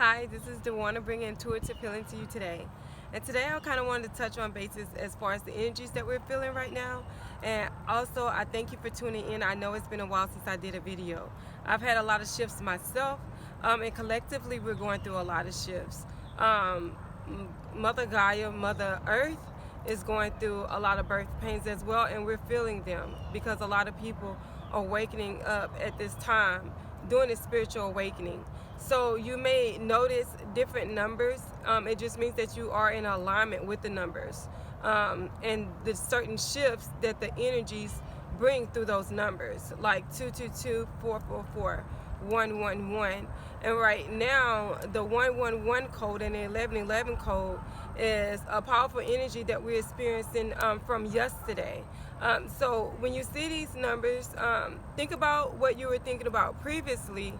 Hi, this is DeWanna bringing intuitive healing to you today. And today I kind of wanted to touch on basis as far as the energies that we're feeling right now. And also, I thank you for tuning in. I know it's been a while since I did a video. I've had a lot of shifts myself, and collectively we're going through a lot of shifts. Mother Gaia, Mother Earth, is going through a lot of birth pains as well, and we're feeling them because a lot of people are awakening up at this time, doing a spiritual awakening. So you may notice different numbers. It just means that you are in alignment with the numbers, and the certain shifts that the energies bring through those numbers, like 222, 444, 111. And right now, the 111 code and the 1111 code is a powerful energy that we're experiencing from yesterday. So when you see these numbers, think about what you were thinking about previously,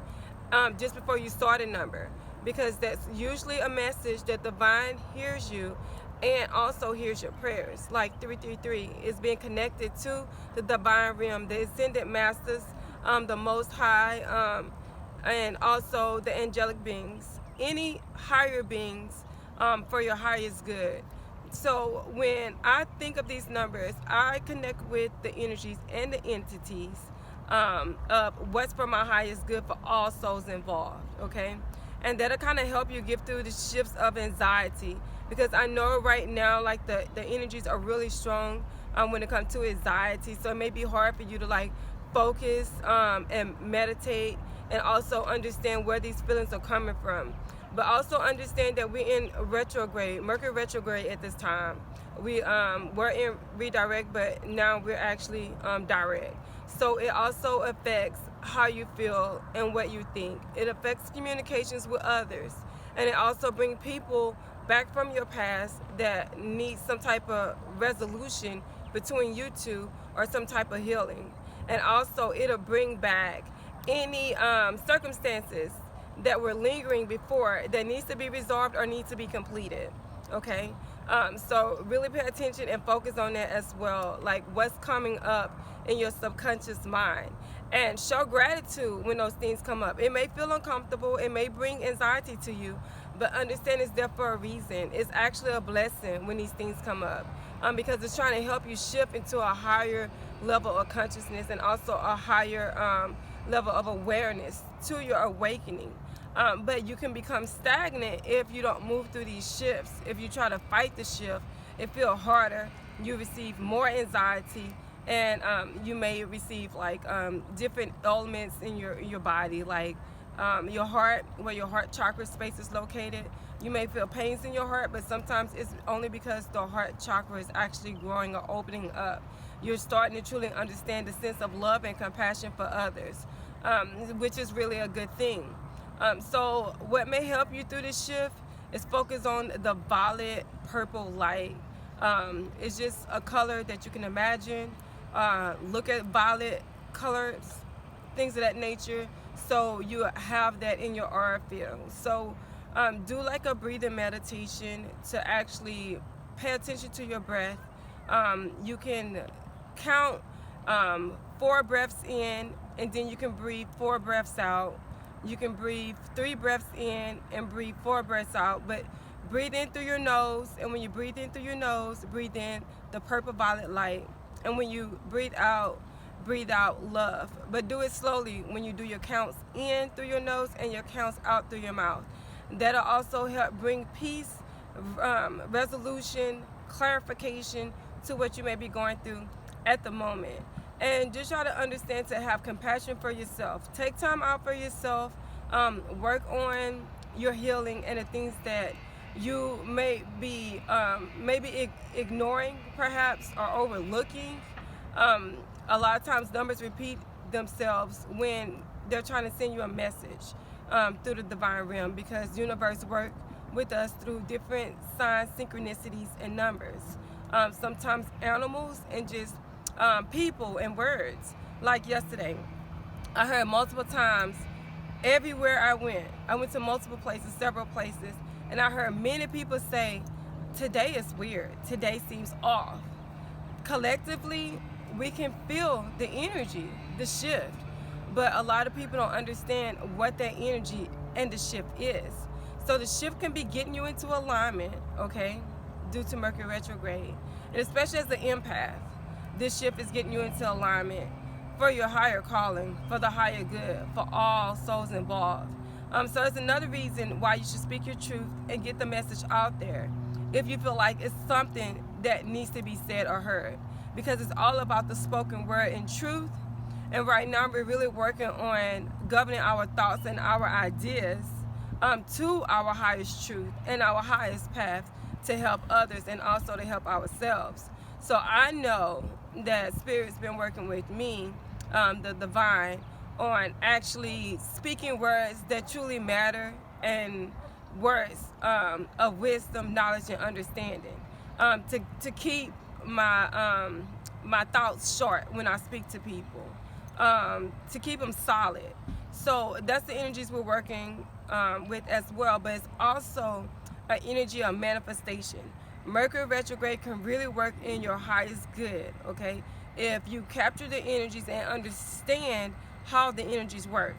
just before you start a number, because that's usually a message that divine hears you and also hears your prayers. Like 333 is being connected to the divine realm, the ascended masters, the Most High, and also the angelic beings, any higher beings, for your highest good. So when I think of these numbers, I connect with the energies and the entities of what's for my highest good for all souls involved, okay? And that'll kind of help you get through the shifts of anxiety, because I know right now, like, the energies are really strong when it comes to anxiety. So it may be hard for you to like focus and meditate, and also understand where these feelings are coming from. But also understand that we're in retrograde, Mercury retrograde at this time. We're in redirect, but now we're actually direct. So it also affects how you feel and what you think. It affects communications with others, and it also brings people back from your past that need some type of resolution between you two, or some type of healing. And also it'll bring back any circumstances that were lingering before that needs to be resolved or need to be completed, okay? So really pay attention and focus on that as well, like what's coming up in your subconscious mind, and show gratitude when those things come up. It may feel uncomfortable, it may bring anxiety to you, but understand it's there for a reason. It's actually a blessing when these things come up, because it's trying to help you shift into a higher level of consciousness, and also a higher level of awareness to your awakening. But you can become stagnant if you don't move through these shifts. If you try to fight the shift, it feels harder. You receive more anxiety, and you may receive like different elements in your body, like your heart, where your heart chakra space is located. You may feel pains in your heart, but sometimes it's only because the heart chakra is actually growing or opening up. You're starting to truly understand the sense of love and compassion for others, which is really a good thing. So what may help you through this shift is focus on the violet purple light. It's just a color that you can imagine. Look at violet colors, things of that nature, so you have that in your aura field. So do like a breathing meditation to actually pay attention to your breath. You can count 4 breaths in, and then you can breathe 4 breaths out. You can breathe 3 breaths in and breathe 4 breaths out, but breathe in through your nose, and when you breathe in through your nose, breathe in the purple violet light, and when you breathe out love. But do it slowly when you do your counts in through your nose and your counts out through your mouth. That'll also help bring peace, resolution, clarification to what you may be going through at the moment. And just try to understand to have compassion for yourself. Take time out for yourself. Work on your healing and the things that you may be maybe ignoring, perhaps, or overlooking. A lot of times numbers repeat themselves when they're trying to send you a message through the divine realm, because universe work with us through different signs, synchronicities, and numbers. Sometimes animals, and just people and words. Like yesterday, I heard multiple times, everywhere I went to multiple places, several places, and I heard many people say, today is weird, today seems off. Collectively, we can feel the energy, the shift, but a lot of people don't understand what that energy and the shift is. So the shift can be getting you into alignment, okay, due to Mercury retrograde. And especially as the empath, this shift is getting you into alignment for your higher calling, for the higher good, for all souls involved. So it's another reason why you should speak your truth and get the message out there if you feel like it's something that needs to be said or heard, because it's all about the spoken word and truth. And right now we're really working on governing our thoughts and our ideas to our highest truth and our highest path to help others and also to help ourselves. So I know that Spirit's been working with me, the divine, on actually speaking words that truly matter, and words of wisdom, knowledge, and understanding, to keep my my thoughts short when I speak to people, to keep them solid. So that's the energies we're working with as well, but it's also an energy of manifestation. Mercury retrograde can really work in your highest good, okay, if you capture the energies and understand how the energies work.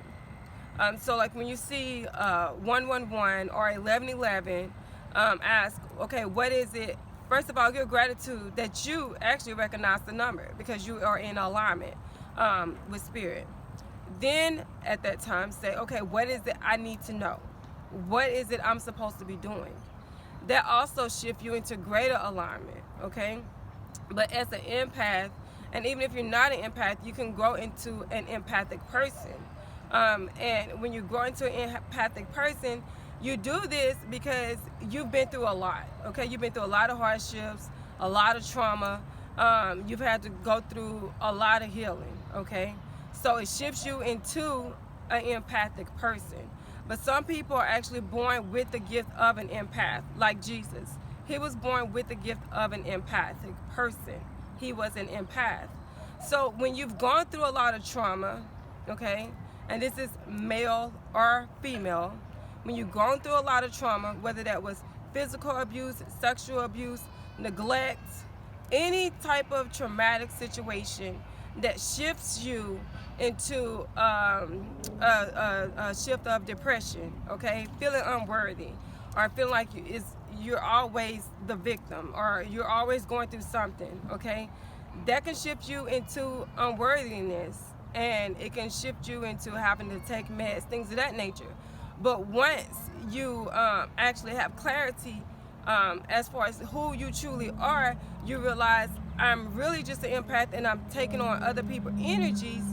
So like when you see 111 or 1111, ask, okay, what is it? First of all, give gratitude that you actually recognize the number, because you are in alignment with Spirit. Then at that time say, okay, what is it I need to know? What is it I'm supposed to be doing? That also shifts you into greater alignment, okay? But as an empath, and even if you're not an empath, you can grow into an empathic person. And when you grow into an empathic person, you do this because you've been through a lot, okay? You've been through a lot of hardships, a lot of trauma. You've had to go through a lot of healing, okay? So it shifts you into an empathic person. But some people are actually born with the gift of an empath, like Jesus. He was born with the gift of an empathic person. He was an empath. So when you've gone through a lot of trauma, okay, and this is male or female, when you've gone through a lot of trauma, whether that was physical abuse, sexual abuse, neglect, any type of traumatic situation that shifts you into a shift of depression, okay, feeling unworthy, or feeling like you're always the victim, or you're always going through something, okay, that can shift you into unworthiness, and it can shift you into having to take meds, things of that nature. But once you actually have clarity as far as who you truly are, you realize, I'm really just an empath and I'm taking on other people's energies.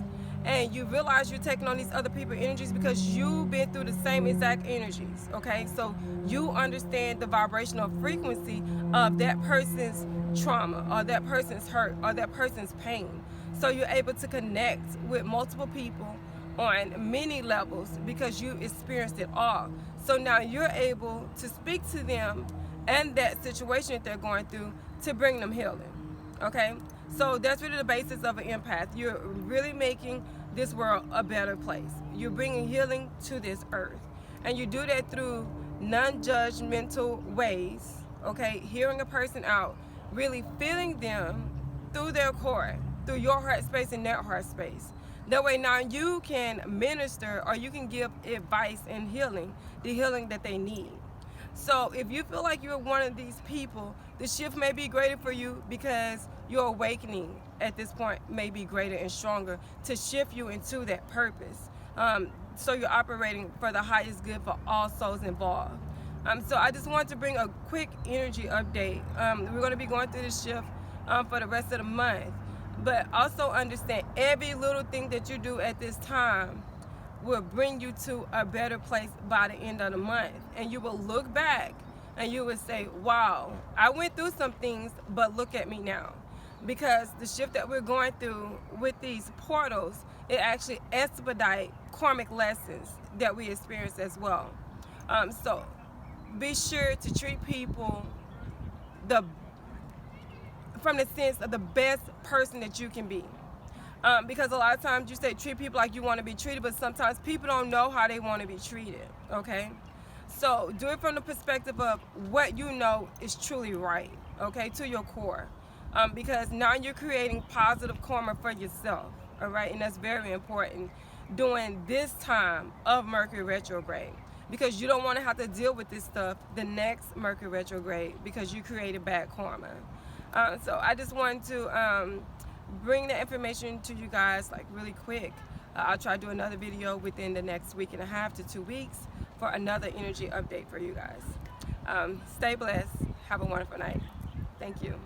And you realize you're taking on these other people's energies because you've been through the same exact energies, okay? So you understand the vibrational frequency of that person's trauma, or that person's hurt, or that person's pain. So you're able to connect with multiple people on many levels because you experienced it all. So now you're able to speak to them and that situation that they're going through to bring them healing, okay? So that's really the basis of an empath. You're really making this world a better place. You're bringing healing to this earth. And you do that through non-judgmental ways, okay? Hearing a person out, really feeling them through their core, through your heart space and their heart space. That way now you can minister, or you can give advice and healing, the healing that they need. So if you feel like you're one of these people, the shift may be greater for you because your awakening at this point may be greater and stronger to shift you into that purpose. So you're operating for the highest good for all souls involved. So I just want to bring a quick energy update. We're going to be going through this shift for the rest of the month. But also understand, every little thing that you do at this time will bring you to a better place by the end of the month. And you will look back and you will say, wow, I went through some things, but look at me now. Because the shift that we're going through with these portals, it actually expedite karmic lessons that we experience as well. So be sure to treat people from the sense of the best person that you can be. Because a lot of times you say treat people like you want to be treated, but sometimes people don't know how they want to be treated, okay? So do it from the perspective of what you know is truly right, okay, to your core. Because now you're creating positive karma for yourself, all right? And that's very important during this time of Mercury retrograde. because you don't want to have to deal with this stuff the next Mercury retrograde because you created bad karma. So I just wanted to bring the information to you guys like really quick. I'll try to do another video within the next week and a half to 2 weeks for another energy update for you guys. Stay blessed. Have a wonderful night. Thank you.